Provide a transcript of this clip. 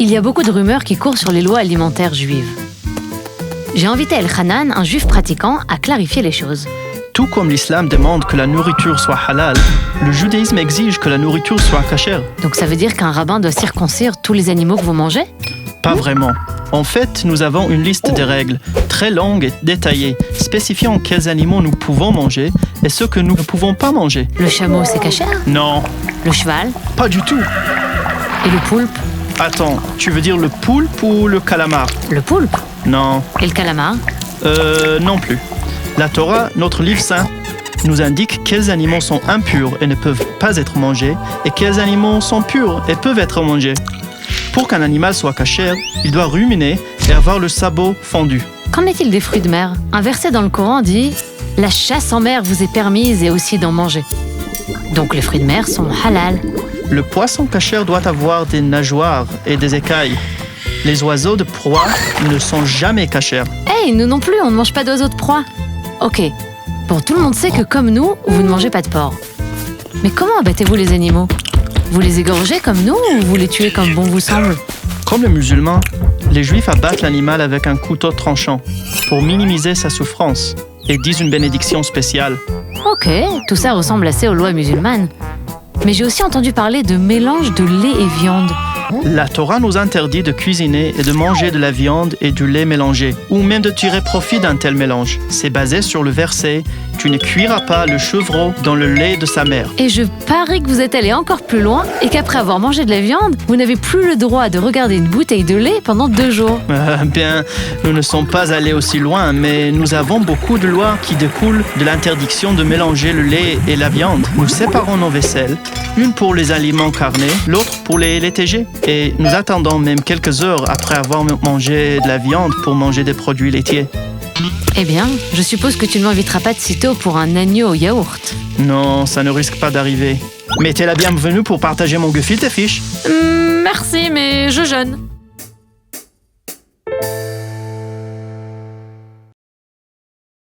Il y a beaucoup de rumeurs qui courent sur les lois alimentaires juives. J'ai invité El-Hanan, un juif pratiquant, à clarifier les choses. Tout comme l'islam demande que la nourriture soit halal, le judaïsme exige que la nourriture soit cachère. Donc ça veut dire qu'un rabbin doit circoncire tous les animaux que vous mangez? Pas vraiment. En fait, nous avons une liste de règles, très longue et détaillée, spécifiant quels animaux nous pouvons manger et ceux que nous ne pouvons pas manger. Le chameau, c'est cachère? Non, Le cheval? pas du tout. Et le poulpe? Attends, tu veux dire le poulpe ou le calamar? Le poulpe? Non, Et le calamar? non plus. La Torah, notre livre saint, nous indique quels animaux sont impurs et ne peuvent pas être mangés et quels animaux sont purs et peuvent être mangés. Pour qu'un animal soit cachère, il doit ruminer et avoir le sabot fendu. Qu'en est-il des fruits de mer? Un verset dans le Coran dit « La chasse en mer vous est permise et aussi d'en manger ». Donc les fruits de mer sont halal. Le poisson cachère doit avoir des nageoires et des écailles. Les oiseaux de proie ne sont jamais cachères. Hey, nous non plus, on ne mange pas d'oiseaux de proie. Ok, bon, tout le monde sait que comme nous, vous ne mangez pas de porc. Mais comment abattez-vous les animaux? Vous les égorgez comme nous ou vous les tuez comme bon vous semble? Comme les musulmans, les juifs abattent l'animal avec un couteau tranchant pour minimiser sa souffrance et disent une bénédiction spéciale. Ok, tout ça ressemble assez aux lois musulmanes. Mais j'ai aussi entendu parler de mélange de lait et viande. La Torah nous interdit de cuisiner et de manger de la viande et du lait mélangés, ou même de tirer profit d'un tel mélange. C'est basé sur le verset « Tu ne cuiras pas le chevreau dans le lait de sa mère ». Et je parie que vous êtes allé encore plus loin et qu'après avoir mangé de la viande, vous n'avez plus le droit de regarder une bouteille de lait pendant 2 jours. Bien, nous ne sommes pas allés aussi loin, mais nous avons beaucoup de lois qui découlent de l'interdiction de mélanger le lait et la viande. Nous séparons nos vaisselles, une pour les aliments carnés, l'autre pour les laitégés. Et nous attendons même quelques heures après avoir mangé de la viande pour manger des produits laitiers. Eh bien, je suppose que tu ne m'inviteras pas de sitôt pour un agneau au yaourt. Non, ça ne risque pas d'arriver. Mais t'es la bienvenue pour partager mon gefilte fish. Merci, mais je jeûne.